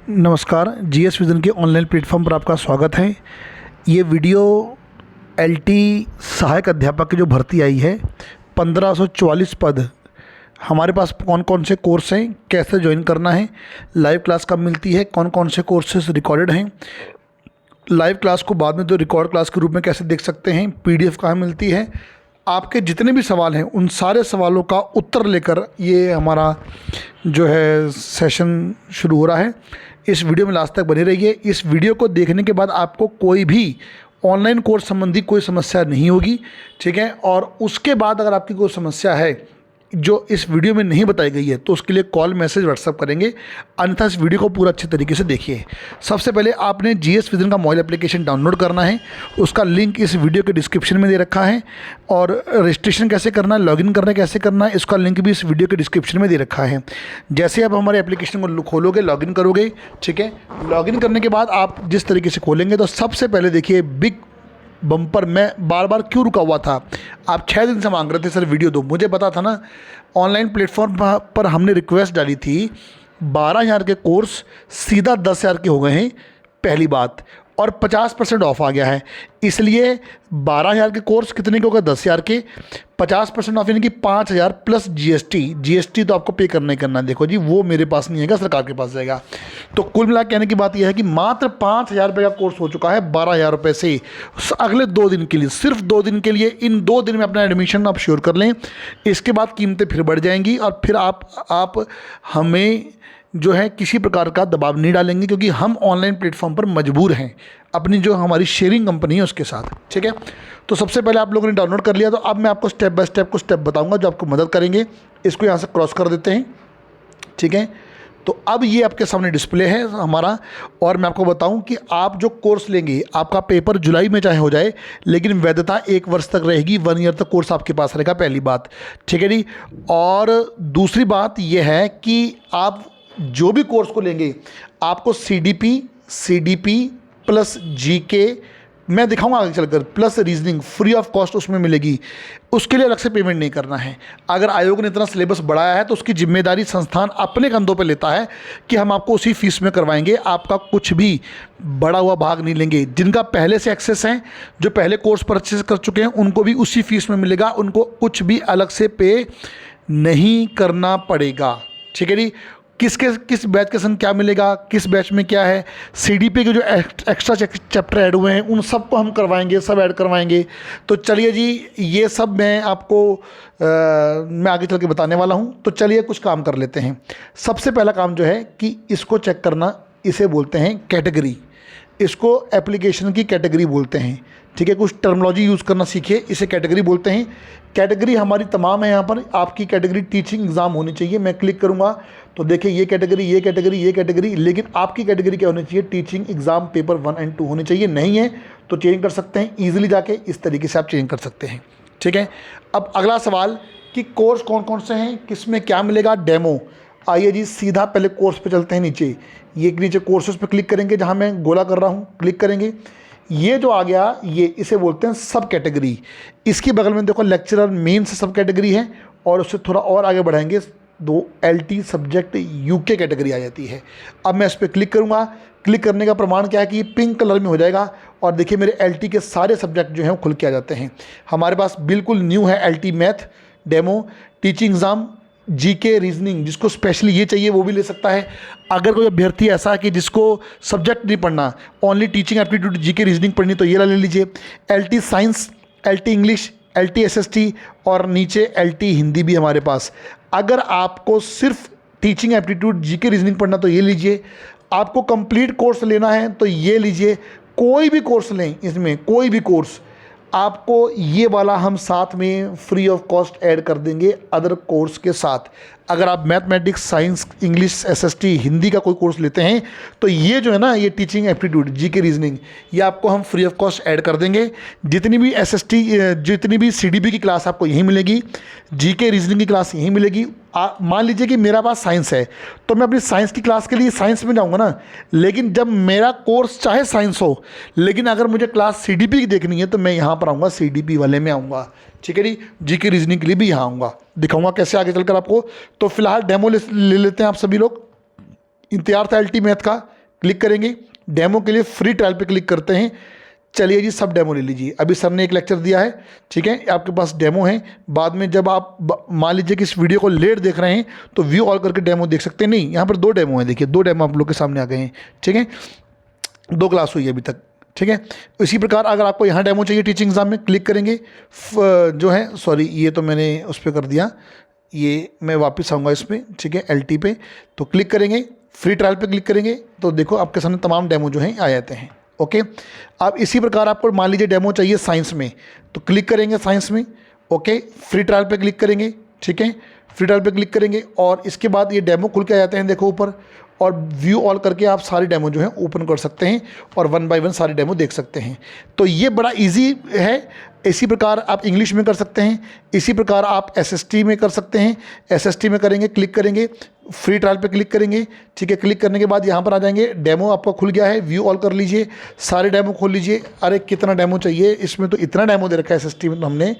नमस्कार। GS vision के online platform पर आपका स्वागत है। ये वीडियो एलटी सहायक अध्यापक की जो भर्ती आई है 1544 पद, हमारे पास कौन कौन से कोर्स हैं, कैसे ज्वाइन करना है, लाइव क्लास कब मिलती है, कौन कौन से कोर्सेज रिकॉर्डेड हैं, लाइव क्लास को बाद में जो रिकॉर्ड क्लास के रूप में कैसे देख सकते हैं, पीडीएफ कहाँ मिलती है, आपके जितने भी सवाल हैं उन सारे सवालों का उत्तर लेकर ये हमारा जो है सेशन शुरू हो रहा है। इस वीडियो में लास्ट तक बने रहिए। इस वीडियो को देखने के बाद आपको कोई भी ऑनलाइन कोर्स संबंधी कोई समस्या नहीं होगी, ठीक है। और उसके बाद अगर आपकी कोई समस्या है जो इस वीडियो में नहीं बताई गई है तो उसके लिए कॉल, मैसेज, व्हाट्सअप करेंगे, अन्यथा इस वीडियो को पूरा अच्छे तरीके से देखिए। सबसे पहले आपने जीएस विजन का मोबाइल एप्लीकेशन डाउनलोड करना है। उसका लिंक इस वीडियो के डिस्क्रिप्शन में दे रखा है, और रजिस्ट्रेशन कैसे करना है, लॉगिन करना कैसे करना है, इसका लिंक भी इस वीडियो के डिस्क्रिप्शन में दे रखा है। जैसे आप हमारे एप्लीकेशन को खोलोगे, लॉगिन करोगे, ठीक है। लॉगिन करने के बाद आप जिस तरीके से खोलेंगे तो सबसे पहले देखिए बिग बम्पर। मैं बार बार क्यों रुका हुआ था, आप 6 दिन से मांग रहे थे सर वीडियो दो, मुझे पता था ना। ऑनलाइन प्लेटफॉर्म पर हमने रिक्वेस्ट डाली थी, 12,000 के कोर्स सीधा 10,000 के हो गए हैं, पहली बात। और 50% ऑफ आ गया है, इसलिए 12,000 के कोर्स कितने के हो गए, 10,000 के। 50% ऑफ यानी कि 5,000 प्लस जीएसटी तो आपको पे करना ही करना। देखो जी, वो मेरे पास नहीं है, सरकार के पास जाएगा। तो कुल मिला कहने की बात यह है कि मात्र 5,000 रुपये का कोर्स हो चुका है 12,000 रुपये से, अगले 2 दिन के लिए, सिर्फ 2 दिन के लिए। इन 2 दिन में अपना एडमिशन आप श्योर कर लें। इसके बाद कीमतें फिर बढ़ जाएंगी और फिर आप हमें जो है किसी प्रकार का दबाव नहीं डालेंगे, क्योंकि हम ऑनलाइन प्लेटफॉर्म पर मजबूर हैं अपनी जो हमारी शेयरिंग कंपनी है उसके साथ, ठीक है। तो सबसे पहले आप लोगों ने डाउनलोड कर लिया, तो अब मैं आपको स्टेप बाय स्टेप कुछ स्टेप बताऊंगा जो आपको मदद करेंगे। इसको यहाँ से क्रॉस कर देते हैं, ठीक है। तो अब ये आपके सामने डिस्प्ले है हमारा, और मैं आपको बताऊं कि आप जो कोर्स लेंगे, आपका पेपर जुलाई में चाहे हो जाए, लेकिन वैधता 1 वर्ष तक रहेगी, 1 ईयर तक कोर्स आपके पास रहेगा, पहली बात, ठीक है जी। और दूसरी बात यह है कि आप जो भी कोर्स को लेंगे, आपको सीडीपी प्लस जीके, मैं दिखाऊंगा आगे चलकर, plus reasoning free of cost उसमें मिलेगी। उसके लिए अलग से पेमेंट नहीं करना है। अगर आयोग ने इतना सिलेबस बढ़ाया है तो उसकी जिम्मेदारी संस्थान अपने कंधों पर लेता है कि हम आपको उसी फीस में करवाएंगे, आपका कुछ भी बढ़ा हुआ भाग नहीं लेंगे। जिनका पहले से एक्सेस है, जो पहले कोर्स परचेज कर चुके हैं, उनको भी उसी फीस में मिलेगा, उनको कुछ भी अलग से पे नहीं करना पड़ेगा, ठीक है जी। किस बैच के संग क्या मिलेगा, किस बैच में क्या है, सीडीपी के जो एक्स्ट्रा चैप्टर ऐड हुए हैं उन सबको हम करवाएंगे, सब ऐड करवाएंगे। तो चलिए जी, ये सब मैं आपको मैं आगे चल के बताने वाला हूँ। तो चलिए कुछ काम कर लेते हैं। सबसे पहला काम जो है कि इसको चेक करना, इसे बोलते हैं कैटेगरी। इसको एप्लीकेशन की कैटेगरी बोलते हैं, ठीक है। कुछ टर्मिनोलॉजी यूज़ करना सीखिए, इसे कैटेगरी बोलते हैं। कैटेगरी हमारी तमाम है यहाँ पर। आपकी कैटेगरी टीचिंग एग्ज़ाम होनी चाहिए। मैं क्लिक करूँगा तो देखिए ये कैटेगरी, ये कैटेगरी, ये कैटेगरी, लेकिन आपकी कैटेगरी क्या होनी चाहिए, टीचिंग एग्ज़ाम पेपर 1 और 2 होने चाहिए। नहीं है तो चेंज कर सकते हैं ईजिली जाके, इस तरीके से आप चेंज कर सकते हैं, ठीक है। अब अगला सवाल कि कोर्स कौन कौन से हैं, किस में क्या मिलेगा, डेमो। आइए जी, सीधा पहले कोर्स पे चलते हैं। नीचे नीचे कोर्सेज पे क्लिक करेंगे, जहाँ मैं गोला कर रहा हूँ, क्लिक करेंगे। ये जो आ गया, ये इसे बोलते हैं सब कैटेगरी। इसके बगल में देखो लेक्चरर मेंस सब कैटेगरी है, और उससे थोड़ा और आगे बढ़ाएंगे 2 एलटी सब्जेक्ट यूके कैटेगरी आ जाती है। अब मैं इस पर क्लिक करूँगा। क्लिक करने का प्रमाण क्या है कि ये पिंक कलर में हो जाएगा, और देखिए मेरे एलटी के सारे सब्जेक्ट जो हैं वो खुल के आ जाते हैं। हमारे पास बिल्कुल न्यू है LT math demo, teaching exam, GK, reasoning. जिसको स्पेशली ये चाहिए वो भी ले सकता है। अगर कोई अभ्यर्थी ऐसा है कि जिसको सब्जेक्ट नहीं पढ़ना, only teaching aptitude, GK, reasoning पढ़नी, तो ये ले लीजिए। LT science, LT English, LT SST, और नीचे एलटी हिंदी भी हमारे पास। अगर आपको सिर्फ टीचिंग एप्टीट्यूड, जीके, रीजनिंग पढ़ना तो ये लीजिए। आपको कंप्लीट कोर्स लेना है तो ये लीजिए। कोई भी कोर्स लें, इसमें कोई भी कोर्स, आपको ये वाला हम साथ में फ्री ऑफ कॉस्ट ऐड कर देंगे अदर कोर्स के साथ। अगर आप mathematics, science, English, SST, Hindi का कोई कोर्स लेते हैं तो ये जो है ना, ये टीचिंग एप्टीट्यूड, जीके, रीजनिंग, ये आपको हम फ्री ऑफ कॉस्ट ऐड कर देंगे। जितनी भी एसएसटी, जितनी भी सीडीपी की क्लास आपको यहीं मिलेगी, जीके, रीजनिंग की क्लास यहीं मिलेगी। मान लीजिए कि मेरा पास साइंस है तो मैं अपनी साइंस की क्लास के लिए साइंस में जाऊंगा ना, लेकिन जब मेरा कोर्स चाहे साइंस हो, लेकिन अगर मुझे क्लास सीडीपी की देखनी है तो मैं यहाँ पर आऊँगा, सीडीपी वाले में आऊँगा, ठीक है जी। जीके रीजनिंग के लिए भी यहाँ आऊँगा, दिखाऊंगा कैसे आगे चलकर आपको। तो फिलहाल डेमो ले लेते हैं आप सभी लोग। इंतजार था एलटी मैथ का, क्लिक करेंगे, डेमो के लिए फ्री ट्रायल पे क्लिक करते हैं। चलिए जी, सब डेमो ले लीजिए। अभी सर ने एक लेक्चर दिया है, ठीक है, आपके पास डेमो है। बाद में जब आप मान लीजिए कि इस वीडियो को लेट देख रहे हैं तो व्यू ऑल करके डेमो देख सकते हैं। नहीं, यहाँ पर 2 डेमो हैं, देखिए 2 डेमो आप लोग के सामने आ गए हैं, ठीक है, 2 क्लास हुई है अभी तक, ठीक है। इसी प्रकार अगर आपको यहाँ डेमो चाहिए टीचिंग एग्जाम में, क्लिक करेंगे, जो है सॉरी ये तो मैंने उस पर कर दिया, ये मैं वापस आऊँगा इस पर, ठीक है, LT पे। तो क्लिक करेंगे, फ्री ट्रायल पे क्लिक करेंगे तो देखो आपके सामने तमाम डेमो जो हैं आ जाते हैं। ओके, अब इसी प्रकार आपको मान लीजिए डेमो चाहिए साइंस में, तो क्लिक करेंगे साइंस में, ओके, फ्री ट्रायल पे क्लिक करेंगे, ठीक है, फ्री ट्रायल पे क्लिक करेंगे और इसके बाद ये डेमो खुल के आ जाते हैं, देखो ऊपर, और व्यू ऑल करके आप सारी डेमो जो है ओपन कर सकते हैं और 1 बाय 1 सारी डेमो देख सकते हैं। तो ये बड़ा इजी है। इसी प्रकार आप इंग्लिश में कर सकते हैं, इसी प्रकार आप SST में कर सकते हैं। SST में करेंगे, क्लिक करेंगे, फ्री ट्रायल पे क्लिक करेंगे, ठीक है, क्लिक करने के बाद यहाँ पर आ जाएंगे, डेमो आपका खुल गया है, व्यू ऑल कर लीजिए, सारे डेमो खोल लीजिए। अरे कितना डेमो चाहिए, इसमें तो इतना डेमो दे रखा है SST में तो हमने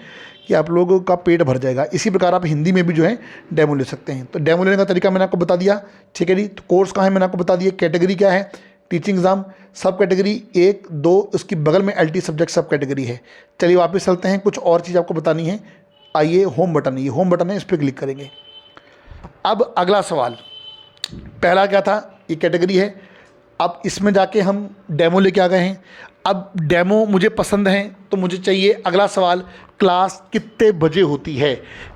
कि आप लोगों का पेट भर जाएगा। इसी प्रकार आप हिंदी में भी जो है डेमो ले सकते हैं। तो डेमो लेने का तरीका मैंने आपको बता दिया, ठीक है जी। तो कोर्स कहाँ है मैंने आपको बता दिया, कैटेगरी क्या है, टीचिंग एग्जाम, सब कैटेगरी 1, 2, उसकी बगल में LT सब्जेक्ट सब कैटेगरी है। चलिए वापस चलते हैं, कुछ और चीज़ आपको बतानी है। आइए, होम बटन, ये होम बटन है, इस पर क्लिक करेंगे। अब अगला सवाल, पहला क्या था, ये कैटेगरी है। अब इसमें जाके हम डेमो लेके आ गए हैं। अब डेमो मुझे पसंद है तो मुझे चाहिए अगला सवाल, क्लास कितने बजे होती है,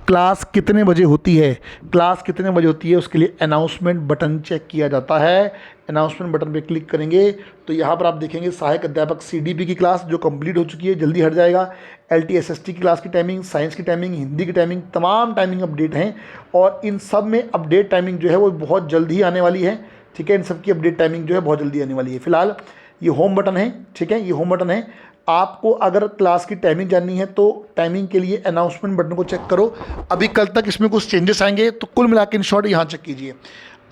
क्लास कितने बजे होती है, क्लास कितने बजे होती है, उसके लिए अनाउंसमेंट बटन चेक किया जाता है। अनाउंसमेंट बटन पे क्लिक करेंगे तो यहाँ पर आप देखेंगे सहायक अध्यापक CDP की क्लास जो कंप्लीट हो चुकी है, जल्दी हट जाएगा। LT SST की क्लास की टाइमिंग, साइंस की टाइमिंग, हिंदी की टाइमिंग, तमाम टाइमिंग अपडेट हैं और इन सब में अपडेट टाइमिंग जो है वो बहुत जल्द ही आने वाली है, ठीक है। इन सब की अपडेट टाइमिंग जो है बहुत जल्दी आने वाली है। फिलहाल ये होम बटन है, ठीक है, ये होम बटन है। आपको अगर क्लास की टाइमिंग जाननी है तो टाइमिंग के लिए अनाउंसमेंट बटन को चेक करो। अभी कल तक इसमें कुछ चेंजेस आएंगे तो कुल मिला के इन शॉर्ट यहाँ चेक कीजिए।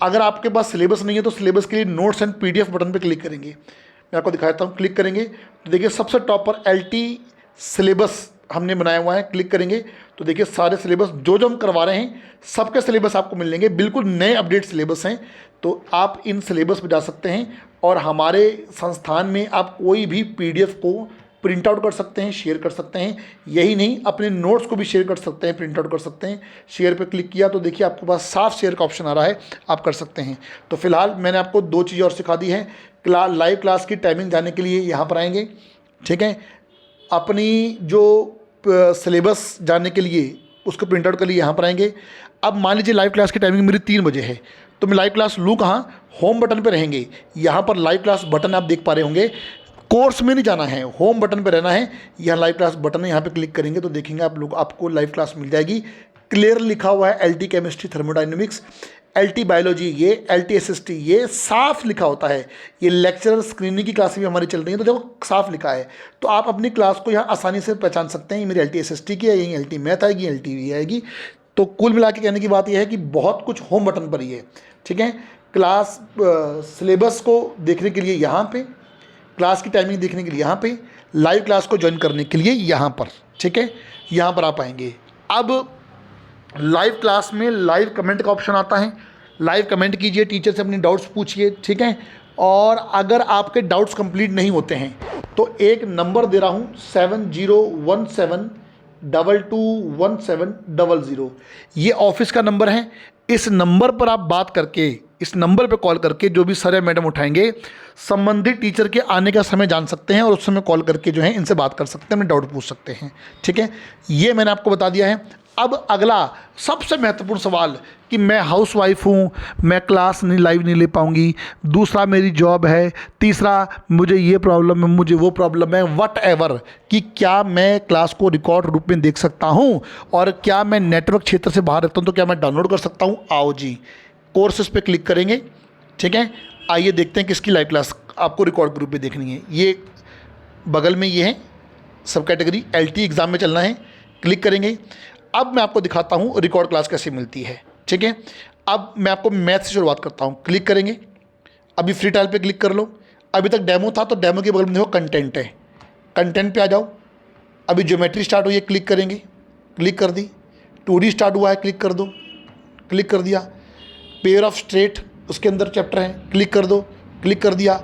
अगर आपके पास सिलेबस नहीं है तो सिलेबस के लिए नोट्स एंड PDF बटन पे क्लिक करेंगे। मैं आपको दिखाता हूँ, क्लिक करेंगे तो देखिए सबसे टॉप पर LT सिलेबस हमने बनाया हुआ है, क्लिक करेंगे तो देखिए सारे सिलेबस जो हम करवा रहे हैं सबके सिलेबस आपको मिल लेंगे, बिल्कुल नए अपडेट सिलेबस हैं। तो आप इन सिलेबस पर जा सकते हैं और हमारे संस्थान में आप कोई भी PDF को प्रिंट आउट कर सकते हैं, शेयर कर सकते हैं। यही नहीं, अपने नोट्स को भी शेयर कर सकते हैं, प्रिंट आउट कर सकते हैं। शेयर पे क्लिक किया तो देखिए आपके पास साफ शेयर का ऑप्शन आ रहा है, आप कर सकते हैं। तो फिलहाल मैंने आपको 2 चीज़ें और सिखा दी है। लाइव क्लास की टाइमिंग जानने के लिए यहाँ पर आएंगे, ठीक है, अपनी जो सिलेबस जानने के लिए उसको प्रिंट आउट के लिए यहाँ पर आएंगे। अब मान लीजिए लाइव क्लास की टाइमिंग मेरी 3 बजे है तो मैं लाइव क्लास लूँ कहाँ, होम बटन पे रहेंगे, यहाँ पर लाइव क्लास बटन आप देख पा रहे होंगे। कोर्स में नहीं जाना है, होम बटन पे रहना है। यहाँ लाइव क्लास बटन है, यहाँ पे क्लिक करेंगे तो देखेंगे आप लोग, आपको लाइव क्लास मिल जाएगी। क्लियर लिखा हुआ है LT chemistry thermodynamics, LT biology ये, LT SST ये साफ लिखा होता है। ये लेक्चरर स्क्रीनिंग की क्लास भी हमारी चल रही है तो देखो साफ लिखा है। तो आप अपनी क्लास को यहाँ आसानी से पहचान सकते हैं, मेरी LT SST की है, यही LT मैथ आएगी, LT आएगी। तो कुल मिला के कहने की बात यह है कि बहुत कुछ होम बटन पर ही है, ठीक है। क्लास सिलेबस को देखने के लिए यहाँ पे, क्लास की टाइमिंग देखने के लिए यहाँ पे, लाइव क्लास को ज्वाइन करने के लिए यहाँ पर, ठीक है, यहाँ पर आप आएंगे। अब लाइव क्लास में लाइव कमेंट का ऑप्शन आता है, लाइव कमेंट कीजिए, टीचर से अपनी डाउट्स पूछिए, ठीक है। और अगर आपके डाउट्स कंप्लीट नहीं होते हैं तो एक नंबर दे रहा हूँ 7017221700, ये ऑफिस का नंबर है। इस नंबर पर आप बात करके, इस नंबर पर कॉल करके जो भी सर या मैडम उठाएंगे, संबंधित टीचर के आने का समय जान सकते हैं और उस समय कॉल करके जो है इनसे बात कर सकते हैं, अपने डाउट पूछ सकते हैं, ठीक है। ये मैंने आपको बता दिया है। अब अगला सबसे महत्वपूर्ण सवाल कि मैं हाउसवाइफ हूँ, मैं क्लास लाइव नहीं ले पाऊँगी, दूसरा मेरी जॉब है, तीसरा मुझे ये प्रॉब्लम है, मुझे वो प्रॉब्लम है, वट एवर, कि क्या मैं क्लास को रिकॉर्ड रूप में देख सकता हूँ और क्या मैं नेटवर्क क्षेत्र से बाहर रहता हूँ तो क्या मैं डाउनलोड कर सकता हूँ। आओ जी, कोर्सेज पे क्लिक करेंगे, ठीक है। आइए देखते हैं किसकी लाइव क्लास आपको रिकॉर्ड ग्रुप पे देखनी है। ये बगल में ये है, सब कैटेगरी LT एग्ज़ाम में चलना है, क्लिक करेंगे। अब मैं आपको दिखाता हूँ रिकॉर्ड क्लास कैसे मिलती है, ठीक है। अब मैं आपको मैथ से शुरुआत करता हूँ, क्लिक करेंगे। अभी फ्री ट्रायल पे क्लिक कर लो। अभी तक डेमो था तो डेमो के बगल में देखो कंटेंट है, कंटेंट पे आ जाओ। अभी ज्योमेट्री स्टार्ट हुई है, क्लिक करेंगे, क्लिक कर दी। 2D स्टार्ट हुआ है, क्लिक कर दो, क्लिक कर दिया। पेयर ऑफ स्ट्रेट उसके अंदर चैप्टर है, क्लिक कर दो, क्लिक कर दिया।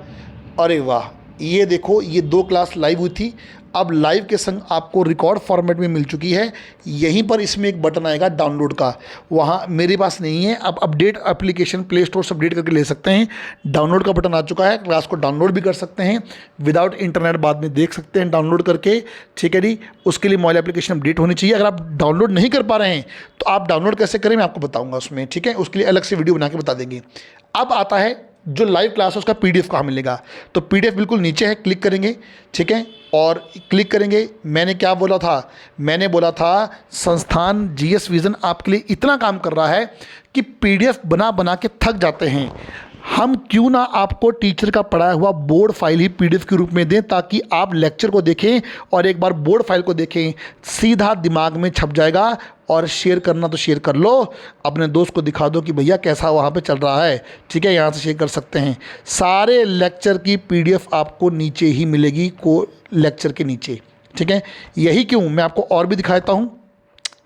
अरे वाह, ये देखो ये 2 क्लास लाइव हुई थी, अब लाइव के संग आपको रिकॉर्ड फॉर्मेट में मिल चुकी है। यहीं पर इसमें एक बटन आएगा डाउनलोड का, वहाँ मेरे पास नहीं है। अब अपडेट एप्लीकेशन प्ले स्टोर से अपडेट करके ले सकते हैं। डाउनलोड का बटन आ चुका है, क्लास को डाउनलोड भी कर सकते हैं विदाउट इंटरनेट, बाद में देख सकते हैं डाउनलोड करके। ठीक है जी, उसके लिए मोबाइल एप्लीकेशन अपडेट होनी चाहिए। अगर आप डाउनलोड नहीं कर पा रहे हैं तो आप डाउनलोड कैसे करें मैं आपको बताऊँगा उसमें। ठीक है, उसके लिए अलग से वीडियो बना के बता देंगे। अब आता है जो लाइव क्लास है उसका पीडीएफ कहाँ मिलेगा, तो पीडीएफ बिल्कुल नीचे है, क्लिक करेंगे। ठीक है, और क्लिक करेंगे। मैंने क्या बोला था, मैंने बोला था संस्थान जीएस विजन आपके लिए इतना काम कर रहा है कि पीडीएफ बना बना के थक जाते हैं। हम क्यों ना आपको टीचर का पढ़ाया हुआ बोर्ड फाइल ही पीडीएफ के रूप में दें, ताकि आप लेक्चर को देखें और एक बार बोर्ड फाइल को देखें, सीधा दिमाग में छप जाएगा। और शेयर करना तो शेयर कर लो, अपने दोस्त को दिखा दो कि भैया कैसा वहाँ पे चल रहा है। ठीक है, यहाँ से शेयर कर सकते हैं। सारे लेक्चर की पीडीएफ आपको नीचे ही मिलेगी, को लेक्चर के नीचे। ठीक है, यही क्यों मैं आपको और भी दिखाता हूँ।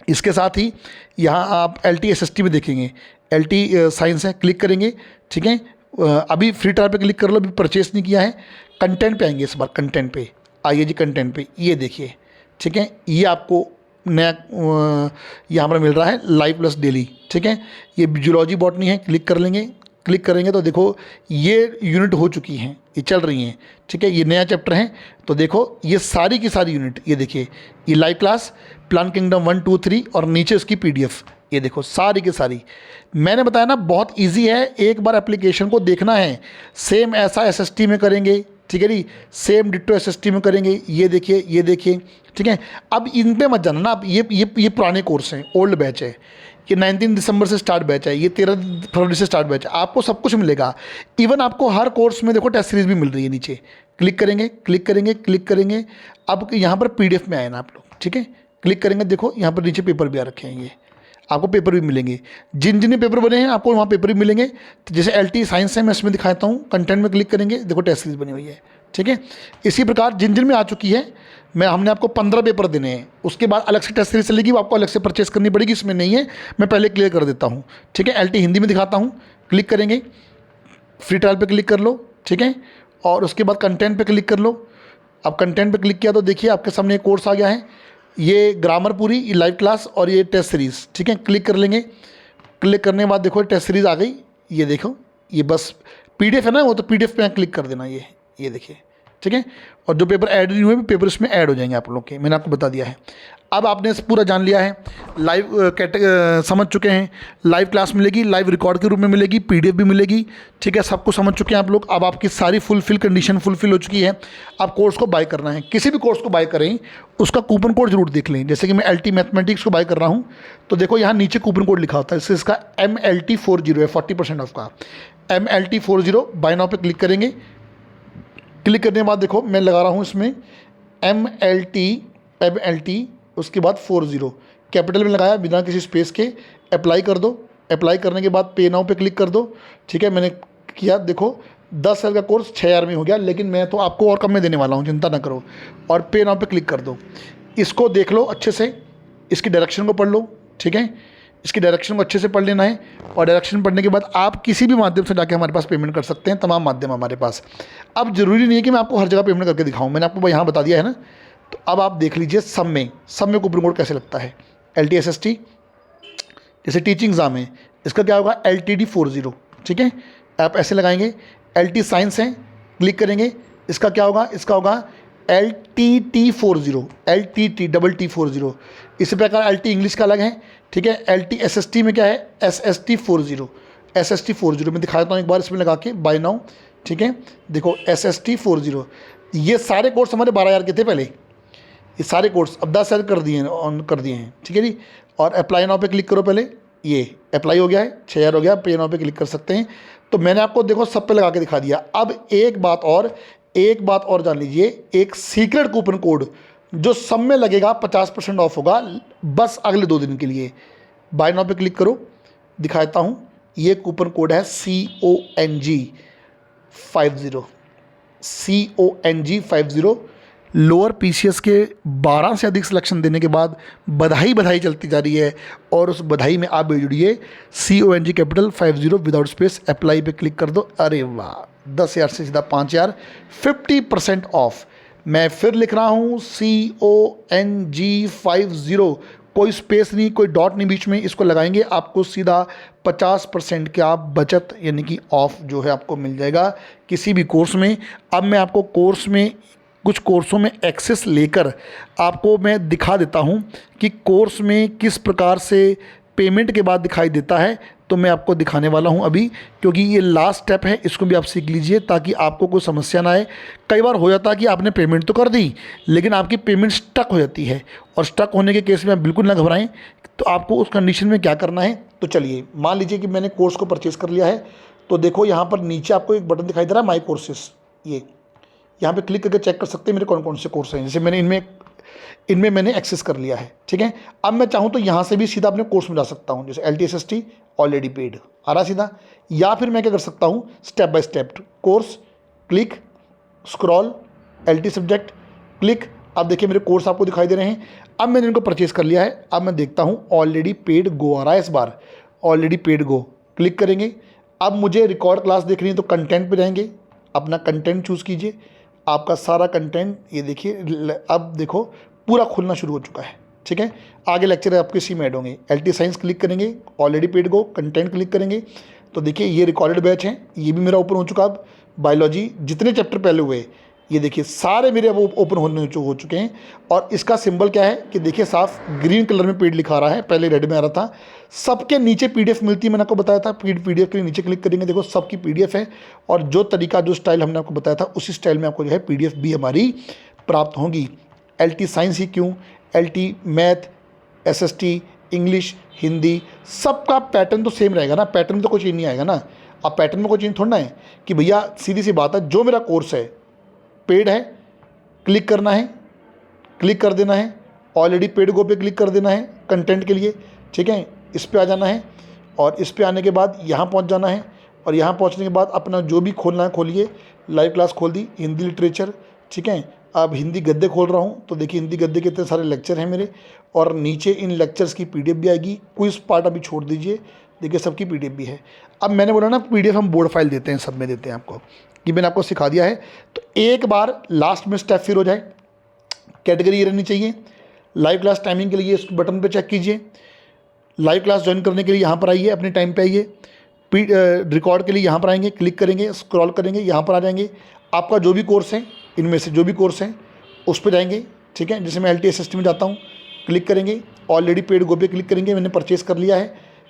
इसके साथ ही यहाँ आप LT SST में देखेंगे, LT साइंस है, क्लिक करेंगे। ठीक है, अभी फ्री ट्रायल पे क्लिक कर लो, अभी परचेस नहीं किया है। कंटेंट पे आएंगे, इस बार कंटेंट पे आइए जी, कंटेंट पे ये देखिए। ठीक है, ये आपको नया यहाँ पर मिल रहा है लाइव प्लस डेली। ठीक है, ये जूलॉजी बॉटनी है, क्लिक कर लेंगे। क्लिक करेंगे तो देखो ये यूनिट हो चुकी हैं, ये चल रही हैं। ठीक है, ये नया चैप्टर है, तो देखो ये सारी की सारी यूनिट, ये देखिए ये लाइव क्लास प्लान किंगडम 1 2 3 और नीचे उसकी पीडीएफ, ये देखो सारी की सारी। मैंने बताया ना बहुत इजी है, एक बार एप्लीकेशन को देखना है। सेम ऐसा SST में करेंगे। ठीक है जी, सेम डिट्टो SST में करेंगे। ये देखिए, ये देखिए। ठीक है, अब इन पे मत जाना ना, अब ये पुराने कोर्स हैं, ओल्ड बैच है। ये 19 दिसंबर से स्टार्ट बैच है, ये 13 फरवरी से स्टार्ट बैच है। आपको सब कुछ मिलेगा, इवन आपको हर कोर्स में देखो टेस्ट सीरीज भी मिल रही है नीचे। क्लिक करेंगे, क्लिक करेंगे, क्लिक करेंगे। अब यहाँ पर पीडीएफ में आए ना आप लोग। ठीक है, क्लिक करेंगे, देखो यहाँ पर नीचे पेपर भी आ रखे हैं, ये आपको पेपर भी मिलेंगे। जिन जिन पेपर बने हैं आपको वहाँ पेपर भी मिलेंगे। तो जैसे LT साइंस है, मैं इसमें दिखाता हूँ, कंटेंट में क्लिक करेंगे, देखो टेस्ट सीरीज बनी हुई है। ठीक है, इसी प्रकार जिन जिन में आ चुकी है, हमने आपको 15 पेपर देने हैं। उसके बाद अलग से टेस्ट सीरीज चलेगी, वो आपको अलग से परचेस करनी पड़ेगी, इसमें नहीं है, मैं पहले क्लियर कर देता हूँ। ठीक है, LT हिंदी में दिखाता हूँ, क्लिक करेंगे, फ्री ट्रायल पे क्लिक कर लो। ठीक है, और उसके बाद कंटेंट पे क्लिक कर लो। अब कंटेंट पे क्लिक किया तो देखिए आपके सामने एक कोर्स आ गया है, ये ग्रामर पूरी, ये लाइव क्लास और ये टेस्ट सीरीज़। ठीक है, क्लिक कर लेंगे। क्लिक करने के बाद देखो टेस्ट सीरीज़ आ गई, ये देखो, ये बस पीडीएफ है ना, वो तो पीडीएफ पे क्लिक कर देना, ये देखिए। ठीक है, और जो पेपर ऐड नहीं हुए पेपर इसमें ऐड हो जाएंगे आप लोग के, मैंने आपको बता दिया है। अब आपने पूरा जान लिया है, लाइव समझ चुके हैं, लाइव क्लास मिलेगी, लाइव रिकॉर्ड के रूप में मिलेगी, पीडीएफ भी मिलेगी। ठीक है, सब कुछ समझ चुके हैं आप लोग। अब आपकी सारी कंडीशन फुलफिल हो चुकी है। आप कोर्स को बाय करना है, किसी भी कोर्स को बाय करें उसका कूपन कोड जरूर देख लें। जैसे कि मैं LT मैथमेटिक्स को बाय कर रहा हूँ, तो देखो यहाँ नीचे कूपन कोड लिखा होता है, इससे इसका MLT40 है, 40% ऑफ का MLT40। बाय नाउ पे क्लिक करेंगे। क्लिक करने के बाद देखो मैं लगा रहा हूँ इसमें MLT, उसके बाद 40 कैपिटल में लगाया बिना किसी स्पेस के। अप्लाई कर दो। अप्लाई करने के बाद पे नाउ पे क्लिक कर दो। ठीक है, मैंने किया, देखो 10 साल का कोर्स 6000 में हो गया, लेकिन मैं तो आपको और कम में देने वाला हूँ, चिंता ना करो। और पे नाउ पे क्लिक कर दो। इसको देख लो अच्छे से, इसकी डायरेक्शन को पढ़ लो। ठीक है, इसकी डायरेक्शन को अच्छे से पढ़ लेना है, और डायरेक्शन पढ़ने के बाद आप किसी भी माध्यम से जाके हमारे पास पेमेंट कर सकते हैं, तमाम माध्यम हमारे पास। अब ज़रूरी नहीं है कि मैं आपको हर जगह पेमेंट करके दिखाऊं, मैंने आपको यहाँ बता दिया है ना। तो अब आप देख लीजिए सब में कूपन कोड कैसे लगता है। LT SST जैसे टीचिंग एग्जाम है, इसका क्या होगा LTD40। ठीक है, आप ऐसे लगाएंगे। LT साइंस है, क्लिक करेंगे, इसका क्या होगा, इसका होगा LTT40, LTT40। इसी प्रकार LT इंग्लिश का अलग है। ठीक है, LT SST में क्या है SST40, SST40 मैं दिखाता हूँ एक बार इसमें लगा के, बाय नाउ। ठीक है, देखो SST40। ये सारे कोर्स हमारे 12000 के थे पहले, ये सारे कोर्स अब 10,000 कर दिए हैं। ठीक है जी, और अप्लाई नाउ पे क्लिक करो। पहले ये अप्लाई हो गया है, 6000 हो गया, पे नाउ पे क्लिक कर सकते हैं। तो मैंने आपको देखो सब पे लगा के दिखा दिया। अब एक बात और जान लीजिए, एक सीक्रेट कूपन कोड जो सब में लगेगा, 50% ऑफ होगा, बस अगले 2 दिन के लिए। बाय नाउ पे क्लिक करो, दिखाता हूँ। ये कूपन कोड है CONG50 लोअर PCS के 12 से अधिक सिलेक्शन देने के बाद बधाई चलती जा रही है, और उस बधाई में आप भी जुड़िए। CONG50 विदाउट स्पेस, अप्लाई पे क्लिक कर दो। अरे वाह, 10,000 से सीधा 5,000, 50% ऑफ। मैं फिर लिख रहा हूँ CONG50, कोई स्पेस नहीं, कोई डॉट नहीं बीच में, इसको लगाएंगे आपको सीधा 50% का बचत यानी कि ऑफ जो है आपको मिल जाएगा किसी भी कोर्स में। अब मैं आपको कोर्स में कुछ कोर्सों में एक्सेस लेकर आपको मैं दिखा देता हूं कि कोर्स में किस प्रकार से पेमेंट के बाद दिखाई देता है। तो मैं आपको दिखाने वाला हूं अभी, क्योंकि ये लास्ट स्टेप है, इसको भी आप सीख लीजिए ताकि आपको कोई समस्या ना आए। कई बार हो जाता है कि आपने पेमेंट तो कर दी लेकिन आपकी पेमेंट स्टक हो जाती है, और स्टक होने के केस में आप बिल्कुल ना घबराएं। तो आपको उस कंडीशन में क्या करना है, तो चलिए मान लीजिए कि मैंने कोर्स को परचेज़ कर लिया है। तो देखो यहाँ पर नीचे आपको एक बटन दिखाई दे रहा है माई कोर्सेस, ये यहाँ पे क्लिक करके चेक कर सकते हैं मेरे कौन कौन से कोर्स हैं। जैसे मैंने इनमें मैंने एक्सेस कर लिया है, ठीक है। अब मैं चाहूँ तो यहाँ से भी सीधा अपने कोर्स में जा सकता हूँ, जैसे LTSST ऑलरेडी पेड आ रहा सीधा। या फिर मैं क्या कर सकता हूँ, step by step course, click, scroll, LT subject, click. अब देखिए मेरे कोर्स आपको दिखाई दे रहे हैं। अब मैंने इनको परचेज़ कर लिया है। अब मैं देखता हूँ ऑलरेडी पेड गो आ रहा है, इस बार ऑलरेडी पेड गो क्लिक करेंगे। अब मुझे रिकॉर्ड क्लास देखनी है तो कंटेंट पे जाएंगे, अपना कंटेंट चूज़ कीजिए, आपका सारा कंटेंट ये देखिए। अब देखो पूरा खुलना शुरू हो चुका है, ठीक है। आगे लेक्चर आपके इसी में ऐड होंगे। LT साइंस क्लिक करेंगे, ऑलरेडी पेड गो, कंटेंट क्लिक करेंगे तो देखिए ये रिकॉर्डेड बैच है, ये भी मेरा ओपन हो चुका। अब बायोलॉजी जितने चैप्टर पहले हुए ये देखिए सारे मेरे अब ओपन होने हो चुके हैं। और इसका सिंबल क्या है कि देखिए साफ ग्रीन कलर में पेड लिखा रहा है, पहले रेड में आ रहा था। सबके नीचे PDF मिलती है, मैंने आपको बताया था। PDF के नीचे क्लिक करेंगे, देखो सबकी PDF है, और जो तरीका जो स्टाइल हमने आपको बताया था उसी स्टाइल में आपको जो है PDF भी हमारी प्राप्त होगी। LT साइंस ही क्यों, LT math, SST, English, Hindi, सबका पैटर्न तो सेम रहेगा ना, पैटर्न में तो कोई चेंज नहीं आएगा ना। अब पैटर्न में कोई चेंज थोड़ा ना है कि भैया सीधी सी बात है, जो मेरा कोर्स है पेड है, क्लिक करना है, क्लिक कर देना है, ऑलरेडी पेड गो पे क्लिक कर देना है कंटेंट के लिए, ठीक है। इस पे आ जाना है और इस पे आने के बाद यहाँ पहुँच जाना है, और यहाँ पहुँचने के बाद अपना जो भी खोलना है खोलिए। लाइव क्लास खोल दी, हिंदी लिटरेचर, ठीक है। अब हिंदी गद्य खोल रहा हूँ तो देखिए हिंदी गद्य के इतने सारे लेक्चर हैं मेरे, और नीचे इन लेक्चर्स की PDF भी आएगी। क्विज पार्ट अभी छोड़ दीजिए, देखिए सबकी PDF भी है। अब मैंने बोला ना PDF हम बोर्ड फाइल देते हैं, सब में देते हैं आपको, कि मैंने आपको सिखा दिया है। तो एक बार लास्ट में स्टेप फिर हो जाए, कैटेगरी ये रहनी चाहिए। लाइव क्लास टाइमिंग के लिए इस बटन पे चेक कीजिए। लाइव क्लास ज्वाइन करने के लिए यहाँ पर आइए, अपने टाइम पे आइए। रिकॉर्ड के लिए यहाँ पर आएंगे, क्लिक करेंगे, स्क्रॉल करेंगे, यहाँ पर आ जाएंगे। आपका जो भी कोर्स है, इनमें से जो भी कोर्स हैं उस पर जाएंगे, ठीक है। जैसे मैं LTSST में जाता हूँ, क्लिक करेंगे, ऑलरेडी पेड गो पे क्लिक करेंगे, मैंने परचेज़ कर लिया है।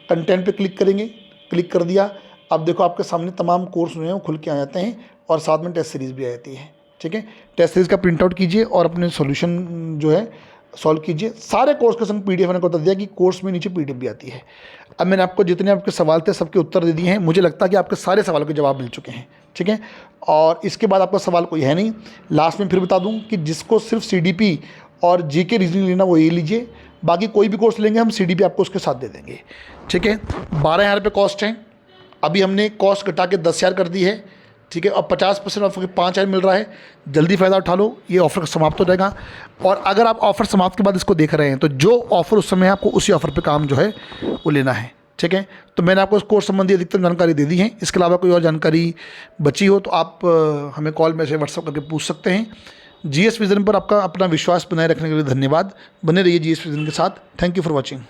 कंटेंट पे क्लिक करेंगे, क्लिक कर दिया। अब देखो आपके सामने तमाम कोर्स जो हैं वो खुल के आ जाते हैं, और साथ में टेस्ट सीरीज़ भी आ जाती है, ठीक है। टेस्ट सीरीज़ का प्रिंट आउट कीजिए और अपने सॉल्यूशन जो है सॉल्व कीजिए। सारे कोर्स का संग PDF मैंने बता दिया कि कोर्स में नीचे PDF भी आती है। अब मैंने आपको जितने आपके सवाल थे सबके उत्तर दे दिए हैं। मुझे लगता है कि आपके सारे सवालों के जवाब मिल चुके हैं, ठीक है। और इसके बाद आपका सवाल कोई है नहीं। लास्ट में फिर बता दूं कि जिसको सिर्फ CDP और GK रीजनिंग लेना वो ये लीजिए, बाकी कोई भी कोर्स लेंगे हम CDP आपको उसके साथ दे देंगे, ठीक है। 12,000 रुपये कॉस्ट है। अभी हमने कॉस्ट घटा के 10,000 कर दी है, ठीक है। और 50% ऑफर के 5,000 मिल रहा है, जल्दी फ़ायदा उठा लो, ये ऑफ़र समाप्त हो जाएगा। और अगर आप ऑफ़र समाप्त के बाद इसको देख रहे हैं तो जो ऑफ़र उस समय है आपको उसी ऑफ़र पे काम जो है वो लेना है, ठीक है। तो मैंने आपको इस कोर्स संबंधी अधिकतम जानकारी दे दी है। इसके अलावा कोई और जानकारी बची हो तो आप हमें कॉल मैसेज व्हाट्सअप करके पूछ सकते हैं। GS विज़न पर आपका अपना विश्वास बनाए रखने के लिए धन्यवाद। बने रहिए GS विज़न के साथ। Thank you for watching.